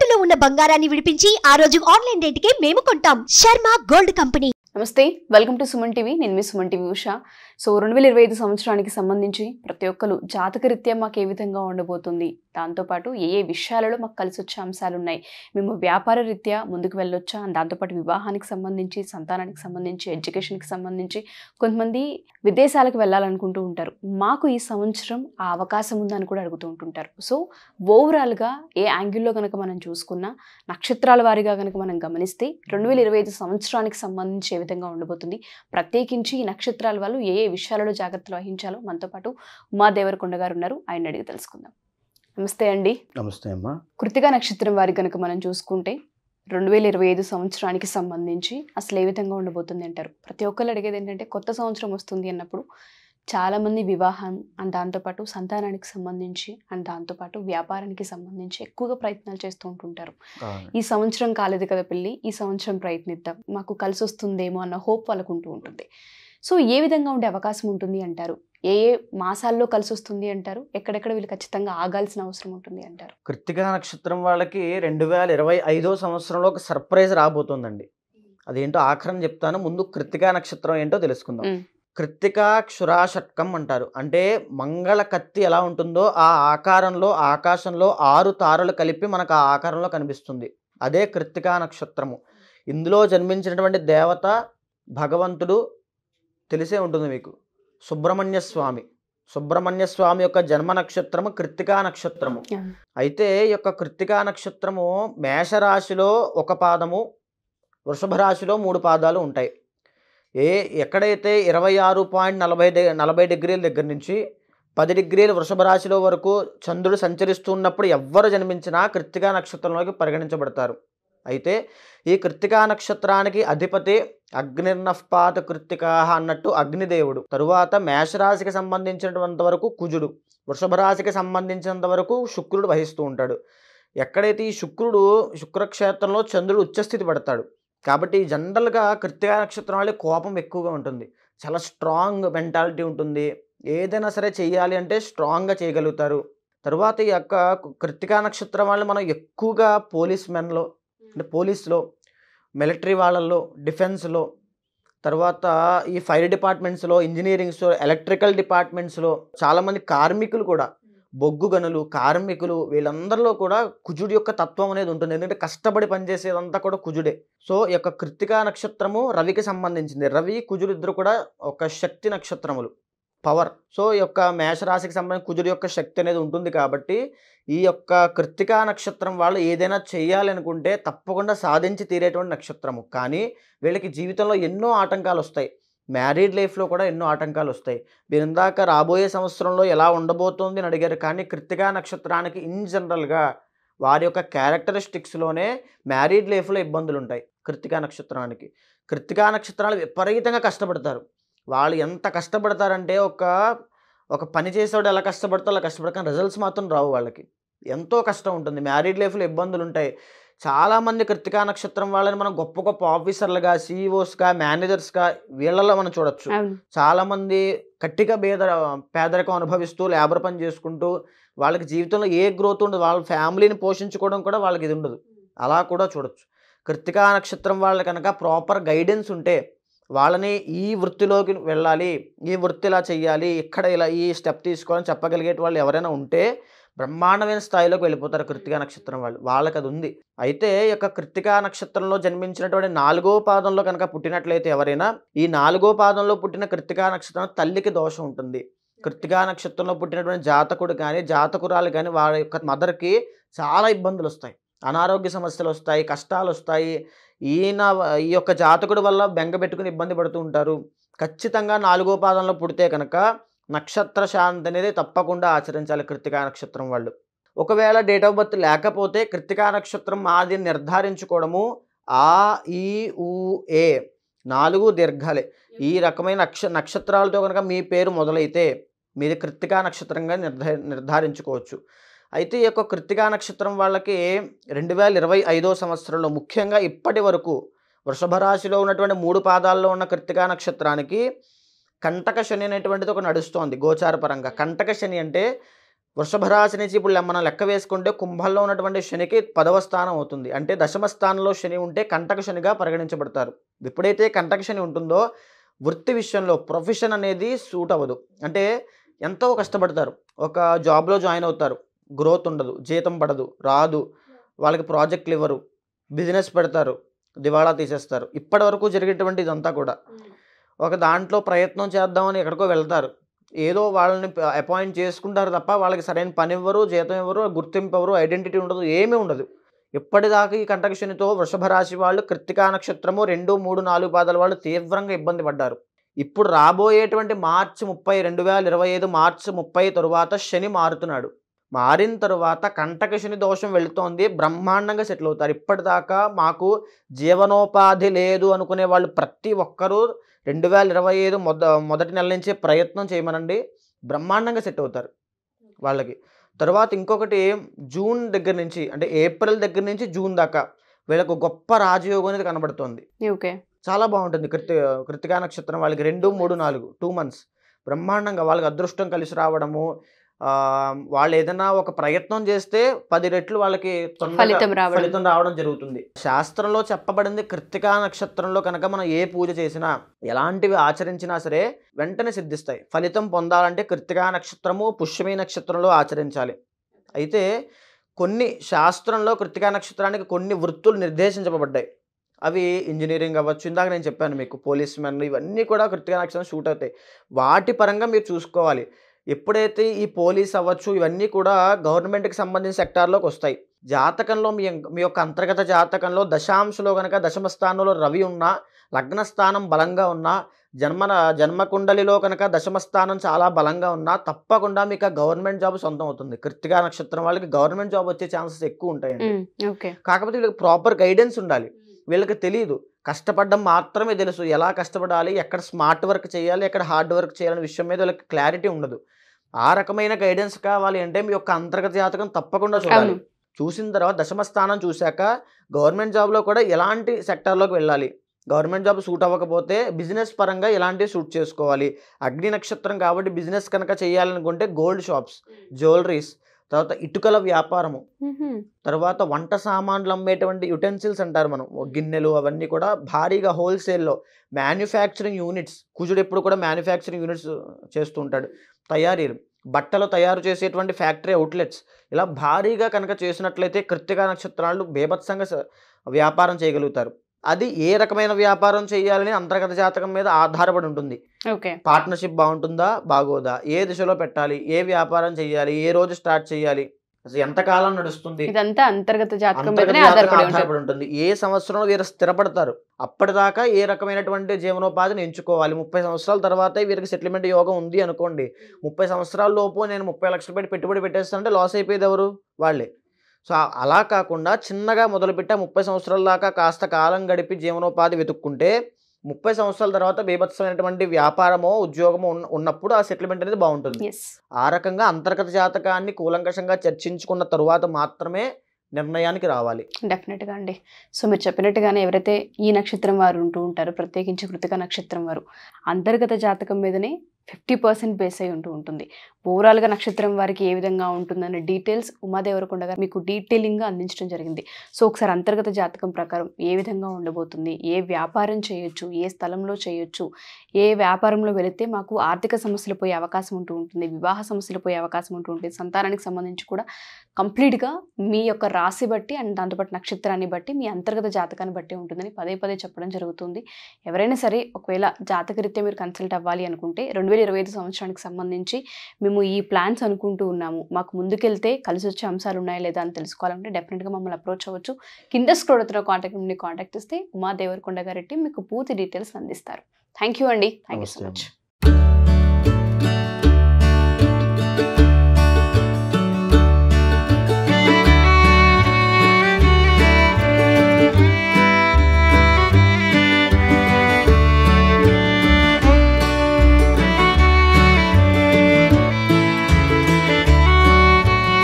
తాకట్టులో ఉన్న బంగారాన్ని విడిపించి ఆ రోజు ఆన్లైన్ రేటుకే మేము కొంటాం. Sharma gold company. నమస్తే, వెల్కమ్ టు సుమన్ టీవీ. నేను మీ సుమన్ టీవీ ఉషా. సో 2025 సంవత్సరానికి సంబంధించి ప్రతి ఒక్కరు జాతకరీత్యా మాకు ఏ విధంగా ఉండబోతుంది, దాంతోపాటు ఏ ఏ విషయాలలో మాకు కలిసి వచ్చే అంశాలు ఉన్నాయి, మేము వ్యాపార రీత్యా ముందుకు వెళ్ళొచ్చా, దాంతోపాటు వివాహానికి సంబంధించి, సంతానానికి సంబంధించి, ఎడ్యుకేషన్కి సంబంధించి, కొంతమంది విదేశాలకు వెళ్ళాలనుకుంటూ ఉంటారు. మాకు ఈ సంవత్సరం ఆ అవకాశం ఉందని కూడా అడుగుతూ ఉంటుంటారు. సో ఓవరాల్గా ఏ యాంగిల్లో కనుక మనం చూసుకున్నా, నక్షత్రాల వారీగా కనుక మనం గమనిస్తే 2025 సంవత్సరానికి సంబంధించి ఏ విధంగా ఉండబోతుంది, ప్రత్యేకించి ఈ నక్షత్రాల వాళ్ళు ఏ ఏ విషయాలలో జాగ్రత్తలు వహించాలో మనతో పాటు ఉమా దేవరకొండ గారు ఉన్నారు. ఆయన అడిగి తెలుసుకుందాం. నమస్తే అండి. నమస్తే అమ్మా. కృత్తిక నక్షత్రం వారి కనుక మనం చూసుకుంటే 2025 సంవత్సరానికి సంబంధించి అసలు ఏ విధంగా ఉండబోతుంది అంటారు? ప్రతి ఒక్కరు అడిగేది ఏంటంటే, కొత్త సంవత్సరం వస్తుంది అన్నప్పుడు చాలామంది వివాహం అండ్ దాంతోపాటు సంతానానికి సంబంధించి అండ్ దాంతోపాటు వ్యాపారానికి సంబంధించి ఎక్కువగా ప్రయత్నాలు చేస్తూ ఉంటుంటారు. ఈ సంవత్సరం కాలేదు కదా పెళ్ళి, ఈ సంవత్సరం ప్రయత్నిద్దాం, మాకు కలిసి వస్తుందేమో అన్న హోప్ వాళ్ళకు ఉంటూ ఉంటుంది. సో ఏ విధంగా ఉండే అవకాశం ఉంటుంది అంటారు? ఏ ఏ మాసాల్లో కలిసి వస్తుంది అంటారు? ఎక్కడెక్కడ వీళ్ళు ఖచ్చితంగా ఆగాల్సిన అవసరం ఉంటుంది అంటారు? కృత్తిక నక్షత్రం వాళ్ళకి 2025 సంవత్సరంలో ఒక సర్ప్రైజ్ రాబోతుందండి. అదేంటో ఆఖరణ చెప్తాను, ముందు కృత్తిక నక్షత్రం ఏంటో తెలుసుకుందాం. కృత్తిక క్షురాషట్కం అంటారు. అంటే మంగళ కత్తి ఎలా ఉంటుందో ఆ ఆకారంలో ఆకాశంలో 6 తారలు కలిపి మనకు ఆ ఆకారంలో కనిపిస్తుంది. అదే కృత్తిక నక్షత్రము. ఇందులో జన్మించినటువంటి దేవత భగవంతుడు తెలిసే ఉంటుంది మీకు, సుబ్రహ్మణ్య స్వామి. సుబ్రహ్మణ్య స్వామి యొక్క జన్మ నక్షత్రము కృత్తికా నక్షత్రము. అయితే ఈ యొక్క కృత్తికా నక్షత్రము మేషరాశిలో ఒక పాదము, వృషభ రాశిలో 3 పాదాలు ఉంటాయి. ఎక్కడైతే 26.40 డిగ్రీల దగ్గర నుంచి 10 డిగ్రీల వృషభ రాశిలో వరకు చంద్రుడు సంచరిస్తున్నప్పుడు ఎవ్వరు జన్మించినా కృత్తికా నక్షత్రంలోకి పరిగణించబడతారు. అయితే ఈ కృత్తికా నక్షత్రానికి అధిపతి అగ్నిర్నఃపాత కృత్తికా అన్నట్టు అగ్నిదేవుడు. తరువాత మేషరాశికి సంబంధించినంత వరకు కుజుడు, వృషభ రాశికి సంబంధించినంత వరకు శుక్రుడు వహిస్తూ ఉంటాడు. ఎక్కడైతే ఈ శుక్రక్షేత్రంలో చంద్రుడు ఉచ్చస్థితి పడతాడు. కాబట్టి జనరల్గా కృత్తికా నక్షత్రం వాళ్ళకి కోపం ఎక్కువగా ఉంటుంది, చాలా స్ట్రాంగ్ మెంటాలిటీ ఉంటుంది, ఏదైనా సరే చెయ్యాలి అంటే స్ట్రాంగ్గా చేయగలుగుతారు. తరువాత ఈ యొక్క కృత్తికా నక్షత్రం వాళ్ళు మనం ఎక్కువగా పోలీస్ మెన్లో, అంటే పోలీస్లో, మిలిటరీ వాళ్ళల్లో, డిఫెన్స్లో, తర్వాత ఈ ఫైర్ డిపార్ట్మెంట్స్లో, ఇంజనీరింగ్స్లో, ఎలక్ట్రికల్ డిపార్ట్మెంట్స్లో, చాలామంది కార్మికులు కూడా, బొగ్గు గనులు, కార్మికులు, వీళ్ళందరిలో కూడా కుజుడి యొక్క తత్వం అనేది ఉంటుంది. ఎందుకంటే కష్టపడి పనిచేసేదంతా కూడా కుజుడే. సో ఈ యొక్క కృత్తికా నక్షత్రము రవికి సంబంధించింది. రవి కుజుడు ఇద్దరు కూడా ఒక శక్తి నక్షత్రములు, పవర్. సో ఈ యొక్క మేషరాశికి సంబంధించి కుజుడి యొక్క శక్తి అనేది ఉంటుంది. కాబట్టి ఈ యొక్క కృత్తికా నక్షత్రం వాళ్ళు ఏదైనా చేయాలనుకుంటే తప్పకుండా సాధించి తీరేటువంటి నక్షత్రము. కానీ వీళ్ళకి జీవితంలో ఎన్నో ఆటంకాలు వస్తాయి, మ్యారీడ్ లైఫ్లో కూడా ఎన్నో ఆటంకాలు వస్తాయి. మీరు ఇందాక రాబోయే సంవత్సరంలో ఎలా ఉండబోతోంది అని అడిగారు. కానీ కృత్తికా నక్షత్రానికి ఇన్ జనరల్గా వారి యొక్క క్యారెక్టరిస్టిక్స్లోనే మ్యారీడ్ లైఫ్లో ఇబ్బందులు ఉంటాయి. కృత్తికా నక్షత్రానికి, కృత్తికా నక్షత్రాలు విపరీతంగా కష్టపడతారు. వాళ్ళు ఎంత కష్టపడతారంటే ఒక పని చేసేవాడు ఎలా కష్టపడతారో అలా కష్టపడతారు, కానీ రిజల్ట్స్ మాత్రం రావు వాళ్ళకి. ఎంతో కష్టం ఉంటుంది, మ్యారీడ్ లైఫ్లో ఇబ్బందులు ఉంటాయి. చాలామంది కృత్తికా నక్షత్రం వాళ్ళని మనం గొప్ప గొప్ప ఆఫీసర్లుగా, సిఇఓస్గా, మేనేజర్స్గా వీళ్ళలో మనం చూడొచ్చు. చాలామంది కట్టిగా పేదరికం అనుభవిస్తూ లేబర్ పని చేసుకుంటూ వాళ్ళకి జీవితంలో ఏ గ్రోత్ ఉండదు, వాళ్ళ ఫ్యామిలీని పోషించుకోవడం కూడా వాళ్ళకి ఇది ఉండదు. అలా కూడా చూడొచ్చు. కృత్తికా నక్షత్రం వాళ్ళ కనుక ప్రాపర్ గైడెన్స్ ఉంటే, వాళ్ళని ఈ వృత్తిలోకి వెళ్ళాలి, ఈ వృత్తి ఇలా చెయ్యాలి, ఇక్కడ ఇలా ఈ స్టెప్ తీసుకోవాలని చెప్పగలిగే వాళ్ళు ఎవరైనా ఉంటే బ్రహ్మాండమైన స్థాయిలోకి వెళ్ళిపోతారు కృత్తికా నక్షత్రం వాళ్ళు. వాళ్ళకి అది ఉంది. అయితే ఈ యొక్క కృత్తికా నక్షత్రంలో జన్మించినటువంటి 4వ పాదంలో కనుక పుట్టినట్లయితే ఎవరైనా, ఈ 4వ పాదంలో పుట్టిన కృత్తికా నక్షత్రం తల్లికి దోషం ఉంటుంది. కృత్తికా నక్షత్రంలో పుట్టినటువంటి జాతకుడు కానీ జాతకురాలు కానీ వారి యొక్క మదర్కి చాలా ఇబ్బందులు వస్తాయి, అనారోగ్య సమస్యలు వస్తాయి, కష్టాలు వస్తాయి. ఈ యొక్క జాతకుడి వల్ల బెంగ పెట్టుకుని ఇబ్బంది పడుతూ ఉంటారు. ఖచ్చితంగా 4వ పాదంలో పుడితే కనుక నక్షత్ర శాంతి అనేది తప్పకుండా ఆచరించాలి కృత్తికా నక్షత్రం వాళ్ళు. ఒకవేళ డేట్ ఆఫ్ బర్త్ లేకపోతే కృత్తికా నక్షత్రం మాది నిర్ధారించుకోవడము ఆ ఈ ఊ ఏ 4 దీర్ఘాలే. ఈ రకమైన నక్షత్రాలతో కనుక మీ పేరు మొదలైతే మీది కృత్తికా నక్షత్రంగా నిర్ధారించుకోవచ్చు. అయితే ఈ యొక్క కృత్తికా నక్షత్రం వాళ్ళకి 2025 సంవత్సరంలో ముఖ్యంగా ఇప్పటి వరకు వృషభ రాశిలో ఉన్నటువంటి 3 పాదాల్లో ఉన్న కృత్తికా నక్షత్రానికి కంటక శని అనేటువంటిది ఒక నడుస్తోంది గోచార పరంగా. కంటక శని అంటే వృషభ రాశి నుంచి ఇప్పుడు మనం లెక్క వేసుకుంటే కుంభంలో ఉన్నటువంటి శనికి 10వ స్థానం అవుతుంది. అంటే దశమ స్థానంలో శని ఉంటే కంటక శనిగా పరిగణించబడతారు. ఎప్పుడైతే కంటక శని ఉంటుందో వృత్తి విషయంలో ప్రొఫెషన్ అనేది సూట్ అవ్వదు. అంటే ఎంతో కష్టపడతారు, ఒక జాబ్లో జాయిన్ అవుతారు, గ్రోత్ ఉండదు, జీతం పడదు, రాదు, వాళ్ళకి ప్రాజెక్టులు ఇవ్వరు, బిజినెస్ పెడతారు, దివాళా తీసేస్తారు. ఇప్పటి వరకు జరిగేటువంటి ఇదంతా కూడా ఒక దాంట్లో ప్రయత్నం చేద్దామని ఎక్కడికో వెళ్తారు, ఏదో వాళ్ళని అపాయింట్ చేసుకుంటారు తప్ప వాళ్ళకి సరైన పని ఇవ్వరు, జీతం ఇవ్వరు, గుర్తింపు ఇవ్వరు, ఐడెంటిటీ ఉండదు, ఏమీ ఉండదు. ఇప్పటిదాకా ఈ కంటక శనితో వృషభ రాశి వాళ్ళు కృత్తికా నక్షత్రము 2, 3, 4 పాదాల వాళ్ళు తీవ్రంగా ఇబ్బంది పడ్డారు. ఇప్పుడు రాబోయేటువంటి మార్చి 30, 2025 మార్చి 30 తరువాత శని మారుతున్నాడు. మారిన తరువాత కంటక శని దోషం వెళుతోంది, బ్రహ్మాండంగా సెటిల్ అవుతారు. ఇప్పటిదాకా మాకు జీవనోపాధి లేదు అనుకునే వాళ్ళు ప్రతి ఒక్కరూ 2025 మొదటి నెల నుంచే ప్రయత్నం చేయమనండి, బ్రహ్మాండంగా సెట్ అవుతారు వాళ్ళకి. తర్వాత ఇంకొకటి జూన్ దగ్గర నుంచి, అంటే ఏప్రిల్ దగ్గర నుంచి జూన్ దాకా వీళ్ళకు గొప్ప రాజయోగం అనేది కనబడుతుంది. ఓకే, చాలా బాగుంటుంది. కృత్తికా నక్షత్రం వాళ్ళకి 2, 3, 4 2 months బ్రహ్మాండంగా వాళ్ళకి అదృష్టం కలిసి రావడము. వాళ్ళు ఏదైనా ఒక ప్రయత్నం చేస్తే 10 రెట్లు వాళ్ళకి ఫలితం రావడం జరుగుతుంది. శాస్త్రంలో చెప్పబడింది కృత్తికా నక్షత్రంలో కనుక మనం ఏ పూజ చేసినా ఎలాంటివి ఆచరించినా సరే వెంటనే సిద్ధిస్తాయి. ఫలితం పొందాలంటే కృత్తికా నక్షత్రము పుష్యమి నక్షత్రంలో ఆచరించాలి. అయితే కొన్ని శాస్త్రంలో కృత్తికా నక్షత్రానికి కొన్ని వృత్తులు నిర్దేశించబడ్డాయి. అవి ఇంజనీరింగ్ అవ్వచ్చు, ఇందాక నేను చెప్పాను మీకు, పోలీస్ మెన్, ఇవన్నీ కూడా కృత్తికా నక్షత్రం షూట్ అవుతాయి. వాటి పరంగా మీరు చూసుకోవాలి. ఎప్పుడైతే ఈ పోలీస్ అవ్వచ్చు ఇవన్నీ కూడా గవర్నమెంట్కి సంబంధించిన సెక్టార్లోకి వస్తాయి. జాతకంలో మీ యొక్క అంతర్గత జాతకంలో దశాంశలో కనుక దశమ స్థానంలో రవి ఉన్నా, లగ్న స్థానం బలంగా ఉన్నా, జన్మకుండలిలో కనుక దశమ స్థానం చాలా బలంగా ఉన్నా తప్పకుండా మీకు గవర్నమెంట్ జాబ్ సొంతం అవుతుంది. కృత్తికా నక్షత్రం వాళ్ళకి గవర్నమెంట్ జాబ్ వచ్చే ఛాన్సెస్ ఎక్కువ ఉంటాయండి. కాకపోతే వీళ్ళకి ప్రాపర్ గైడెన్స్ ఉండాలి. వీళ్ళకి తెలియదు, కష్టపడడం మాత్రమే తెలుసు, ఎలా కష్టపడాలి, ఎక్కడ స్మార్ట్ వర్క్ చేయాలి, ఎక్కడ హార్డ్ వర్క్ చేయాలనే విషయం మీద వీళ్ళకి క్లారిటీ ఉండదు. ఆ రకమైన గైడెన్స్ కావాలి అంటే మీ యొక్క అంతర్గత జాతకం తప్పకుండా చూడాలి. చూసిన తర్వాత దశమ స్థానం చూశాక గవర్నమెంట్ జాబ్లో కూడా ఎలాంటి సెక్టార్లోకి వెళ్ళాలి, గవర్నమెంట్ జాబ్ సూట్ అవ్వకపోతే బిజినెస్ పరంగా ఎలాంటివి సూట్ చేసుకోవాలి. అగ్ని నక్షత్రం కాబట్టి బిజినెస్ కనుక చేయాలనుకుంటే గోల్డ్ షాప్స్, జ్యువెలరీస్, తర్వాత ఇటుకల వ్యాపారము, తర్వాత వంట సామాన్లు అమ్మేటువంటి యుటెన్సిల్స్ అంటారు మనం, గిన్నెలు, అవన్నీ కూడా భారీగా హోల్సేల్లో, మ్యానుఫ్యాక్చరింగ్ యూనిట్స్, కుజుడు ఎప్పుడు కూడా మ్యానుఫ్యాక్చరింగ్ యూనిట్స్ చేస్తూ ఉంటాడు, తయారీలు, బట్టలు తయారు చేసేటువంటి ఫ్యాక్టరీ అవుట్లెట్స్, ఇలా భారీగా కనుక చేసినట్లయితే కృత్తికా నక్షత్రాలు బేభత్సంగా వ్యాపారం చేయగలుగుతారు. అది ఏ రకమైన వ్యాపారం చేయాలని అంతర్గత జాతకం మీద ఆధారపడి ఉంటుంది. పార్ట్నర్షిప్ బాగుంటుందా బాగోదా, ఏ దిశలో పెట్టాలి, ఏ వ్యాపారం చేయాలి, ఏ రోజు స్టార్ట్ చేయాలి, ఎంతకాలం నడుస్తుంది, ఇదంతా అంతర్గత జాతకం ఆధారపడి ఉంటుంది. ఏ సంవత్సరంలో వీరు స్థిరపడతారు, అప్పటిదాకా ఏ రకమైనటువంటి జీవనోపాధిని ఎంచుకోవాలి. 30 సంవత్సరాల తర్వాత వీరికి సెటిల్మెంట్ యోగం ఉంది అనుకోండి, 30 సంవత్సరాల లోపు నేను 30 లక్షలు పెట్టి పెట్టుబడి పెట్టేస్తానంటే లాస్ అయిపోయేది ఎవరు? వాళ్ళే. సో అలా కాకుండా చిన్నగా మొదలుపెట్టా 30 సంవత్సరాల దాకా కాస్త కాలం గడిపి జీవనోపాధి వెతుక్కుంటే 30 సంవత్సరాల తర్వాత బీభత్సమైనటువంటి వ్యాపారమో ఉద్యోగమో ఉన్నప్పుడు ఆ సెటిల్మెంట్ అనేది బాగుంటుంది. ఆ రకంగా అంతర్గత జాతకాన్ని కూలంకషంగా చర్చించుకున్న తరువాత మాత్రమే నిర్ణయానికి రావాలి. డెఫినెట్గా అండి. సో మీరు చెప్పినట్టుగానే ఎవరైతే ఈ నక్షత్రం వారు ఉంటూ ఉంటారో, ప్రత్యేకించి కృతికా నక్షత్రం వారు, అంతర్గత జాతకం మీదనే 50% బేస్ అయి ఉంటుంది. ఓవరాల్గా నక్షత్రం వారికి ఏ విధంగా ఉంటుందనే డీటెయిల్స్ ఉమాదేవరకొండ గారు మీకు డీటెయిలింగ్గా అందించడం జరిగింది. సో ఒకసారి అంతర్గత జాతకం ప్రకారం ఏ విధంగా ఉండబోతుంది, ఏ వ్యాపారం చేయొచ్చు, ఏ స్థలంలో చేయొచ్చు, ఏ వ్యాపారంలో వెళితే మాకు ఆర్థిక సమస్యలు పోయే అవకాశం ఉంటుంది, వివాహ సమస్యలు పోయే అవకాశం ఉంటుంది, సంతానానికి సంబంధించి కూడా కంప్లీట్గా మీ యొక్క రాశి బట్టి అండ్ దాంతోపాటు నక్షత్రాన్ని బట్టి మీ అంతర్గత జాతకాన్ని బట్టి ఉంటుందని పదే పదే చెప్పడం జరుగుతుంది. ఎవరైనా సరే ఒకవేళ జాతకరీత్యా మీరు కన్సల్ట్ అవ్వాలి అనుకుంటే 2025 సంవత్సరానికి సంబంధించి మేము ఈ ప్లాన్స్ అనుకుంటూ ఉన్నాము, మాకు ముందుకెళ్తే కలిసి వచ్చే అంశాలు ఉన్నాయా లేదా అని తెలుసుకోవాలంటే డెఫినెట్గా మమ్మల్ని అప్రోచ్ అవ్వచ్చు. కింద స్క్రోల్ అవుతున్న కాంటాక్ట్ నుండి కాంటాక్ట్ చేస్తే ఉమాదేవరకొండ గారి మీకు పూర్తి డీటెయిల్స్ అందిస్తారు. థ్యాంక్ యూ అండి. Thank you so much.